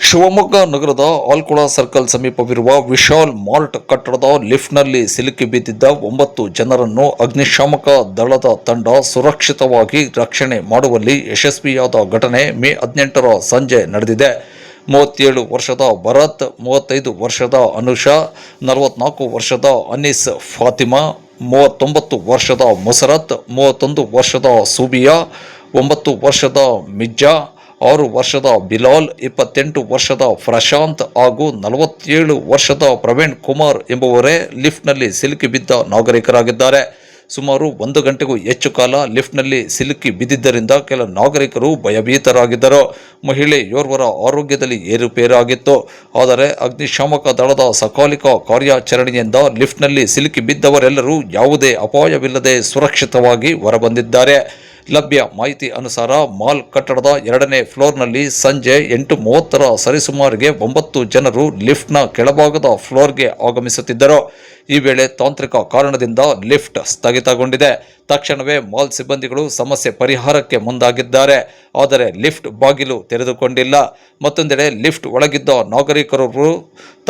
ಶಿವಮೊಗ್ಗ ನಗರದ ಆಲ್ಕೊಳ ಸರ್ಕಲ್ ಸಮೀಪವಿರುವ ವಿಶಾಲ್ ಮಾರ್ಟ್ ಕಟ್ಟಡದ ಲಿಫ್ಟ್ನಲ್ಲಿ ಸಿಲುಕಿ ಬಿದ್ದಿದ್ದ 9 ಜನರನ್ನು ಅಗ್ನಿಶಾಮಕ ದಳದ ತಂಡ ಸುರಕ್ಷಿತವಾಗಿ ರಕ್ಷಣೆ ಮಾಡುವಲ್ಲಿ ಯಶಸ್ವಿಯಾದ ಘಟನೆ ಮೇ 18ರ ಸಂಜೆ ನಡೆದಿದೆ. 37 ವರ್ಷದ ಭರತ್, 35 ವರ್ಷದ ಅನುಷಾ, 44 ವರ್ಷದ ಅನೀಸ್ ಫಾತಿಮಾ, 39 ವರ್ಷದ ಮುಸರತ್, 31 ವರ್ಷದ ಸೂಬಿಯಾ, 9 ವರ್ಷದ ಮಿಜ್ಜಾ, 6 ವರ್ಷದ ಬಿಲಾಲ್, 28 ವರ್ಷದ ಪ್ರಶಾಂತ್ ಹಾಗೂ 47 ವರ್ಷದ ಪ್ರವೀಣ್ ಕುಮಾರ್ ಎಂಬುವರೇ ಲಿಫ್ಟ್ನಲ್ಲಿ ಸಿಲುಕಿ ಬಿದ್ದ ನಾಗರಿಕರಾಗಿದ್ದಾರೆ. ಸುಮಾರು 1 ಗಂಟೆಗೂ ಹೆಚ್ಚು ಕಾಲ ಲಿಫ್ಟ್ನಲ್ಲಿ ಸಿಲುಕಿ ಬಿದ್ದಿದ್ದರಿಂದ ಕೆಲ ನಾಗರಿಕರು ಭಯಭೀತರಾಗಿದ್ದರು. ಮಹಿಳೆಯೋರ್ವರ ಆರೋಗ್ಯದಲ್ಲಿ ಏರುಪೇರಾಗಿತ್ತು. ಆದರೆ ಅಗ್ನಿಶಾಮಕ ದಳದ ಸಕಾಲಿಕ ಕಾರ್ಯಾಚರಣೆಯಿಂದ ಲಿಫ್ಟ್ನಲ್ಲಿ ಸಿಲುಕಿ ಬಿದ್ದವರೆಲ್ಲರೂ ಯಾವುದೇ ಅಪಾಯವಿಲ್ಲದೆ ಸುರಕ್ಷಿತವಾಗಿ ಹೊರಬಂದಿದ್ದಾರೆ. ಲಭ್ಯ ಮಾಹಿತಿ ಅನುಸಾರ ಮಾಲ್ ಕಟ್ಟಡದ 2ನೇ ಫ್ಲೋರ್ನಲ್ಲಿ ಸಂಜೆ 8:30ರ ಸರಿಸುಮಾರಿಗೆ 9 ಜನರು ಲಿಫ್ಟ್ನ ಕೆಳಭಾಗದ ಫ್ಲೋರ್ಗೆ ಆಗಮಿಸುತ್ತಿದ್ದರು. ಈ ವೇಳೆ ತಾಂತ್ರಿಕ ಕಾರಣದಿಂದ ಲಿಫ್ಟ್ ಸ್ಥಗಿತಗೊಂಡಿದೆ. ತಕ್ಷಣವೇ ಮಾಲ್ ಸಿಬ್ಬಂದಿಗಳು ಸಮಸ್ಯೆ ಪರಿಹಾರಕ್ಕೆ ಮುಂದಾಗಿದ್ದಾರೆ. ಆದರೆ ಲಿಫ್ಟ್ ಬಾಗಿಲು ತೆರೆದುಕೊಂಡಿಲ್ಲ. ಮತ್ತೊಂದೆಡೆ ಲಿಫ್ಟ್ ಒಳಗಿದ್ದ ನಾಗರಿಕರು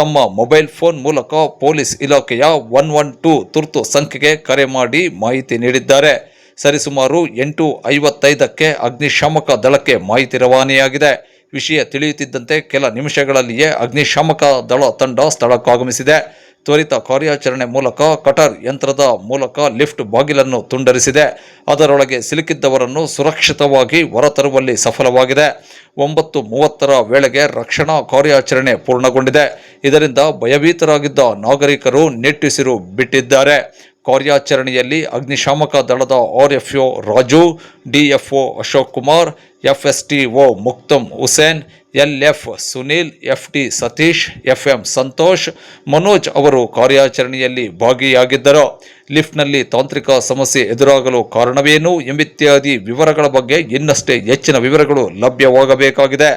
ತಮ್ಮ ಮೊಬೈಲ್ ಫೋನ್ ಮೂಲಕ ಪೊಲೀಸ್ ಇಲಾಖೆಯ 112 ತುರ್ತು ಸಂಖ್ಯೆಗೆ ಕರೆ ಮಾಡಿ ಮಾಹಿತಿ ನೀಡಿದ್ದಾರೆ. ಸರಿಸುಮಾರು 8:55ಕ್ಕೆ ಅಗ್ನಿಶಾಮಕ ದಳಕ್ಕೆ ಮಾಹಿತಿ ರವಾನೆಯಾಗಿದೆ. ವಿಷಯ ತಿಳಿಯುತ್ತಿದ್ದಂತೆ ಕೆಲ ನಿಮಿಷಗಳಲ್ಲಿಯೇ ಅಗ್ನಿಶಾಮಕ ದಳ ತಂಡ ಸ್ಥಳಕ್ಕಾಗಮಿಸಿದೆ. ತ್ವರಿತ ಕಾರ್ಯಾಚರಣೆ ಮೂಲಕ ಕಟರ್ ಯಂತ್ರದ ಮೂಲಕ ಲಿಫ್ಟ್ ಬಾಗಿಲನ್ನು ತುಂಡರಿಸಿದೆ. ಅದರೊಳಗೆ ಸಿಲುಕಿದ್ದವರನ್ನು ಸುರಕ್ಷಿತವಾಗಿ ಹೊರತರುವಲ್ಲಿ ಸಫಲವಾಗಿದೆ. 9:30ರ ವೇಳೆಗೆ ರಕ್ಷಣಾ ಕಾರ್ಯಾಚರಣೆ ಪೂರ್ಣಗೊಂಡಿದೆ. ಇದರಿಂದ ಭಯಭೀತರಾಗಿದ್ದ ನಾಗರಿಕರು ನಿಟ್ಟುಸಿರು ಬಿಟ್ಟಿದ್ದಾರೆ. ಕಾರ್ಯಾಚರಣೆಯಲ್ಲಿ ಅಗ್ನಿಶಾಮಕ ದಳದ RFO Raju, DFO Ashok Kumar, FSTO ಮುಕ್ತಮ್ Hussain, LF Sunil, FT Satish, FM Santosh, Manoj ಅವರು ಕಾರ್ಯಾಚರಣೆಯಲ್ಲಿ ಭಾಗಿಯಾಗಿದ್ದರು. ಲಿಫ್ಟ್ನಲ್ಲಿ ತಾಂತ್ರಿಕ ಸಮಸ್ಯೆ ಎದುರಾಗಲು ಕಾರಣವೇನು ಎಂಬಿತ್ಯಾದಿ ವಿವರಗಳ ಬಗ್ಗೆ ಇನ್ನಷ್ಟೇ ಹೆಚ್ಚಿನ ವಿವರಗಳು ಲಭ್ಯವಾಗಬೇಕಾಗಿದೆ.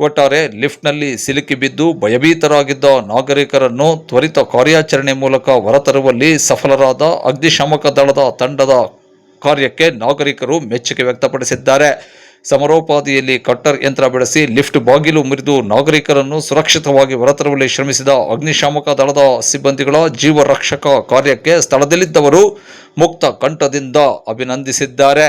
ಒಟ್ಟಾರೆ ಲಿಫ್ಟ್ನಲ್ಲಿ ಸಿಲುಕಿ ಬಿದ್ದು ಭಯಭೀತರಾಗಿದ್ದ ನಾಗರಿಕರನ್ನು ತ್ವರಿತ ಕಾರ್ಯಾಚರಣೆ ಮೂಲಕ ಹೊರತರುವಲ್ಲಿ ಸಫಲರಾದ ಅಗ್ನಿಶಾಮಕ ದಳದ ತಂಡದ ಕಾರ್ಯಕ್ಕೆ ನಾಗರಿಕರು ಮೆಚ್ಚುಗೆ ವ್ಯಕ್ತಪಡಿಸಿದ್ದಾರೆ. ಸಮರೋಪಾದಿಯಲ್ಲಿ ಕಟ್ಟರ್ ಯಂತ್ರ ಬಳಸಿ ಲಿಫ್ಟ್ ಬಾಗಿಲು ಮುರಿದು ನಾಗರಿಕರನ್ನು ಸುರಕ್ಷಿತವಾಗಿ ಹೊರತರುವಲ್ಲಿ ಶ್ರಮಿಸಿದ ಅಗ್ನಿಶಾಮಕ ದಳದ ಸಿಬ್ಬಂದಿಗಳ ಜೀವ ರಕ್ಷಕ ಕಾರ್ಯಕ್ಕೆ ಸ್ಥಳದಲ್ಲಿದ್ದವರು ಮುಕ್ತ ಕಂಠದಿಂದ ಅಭಿನಂದಿಸಿದ್ದಾರೆ.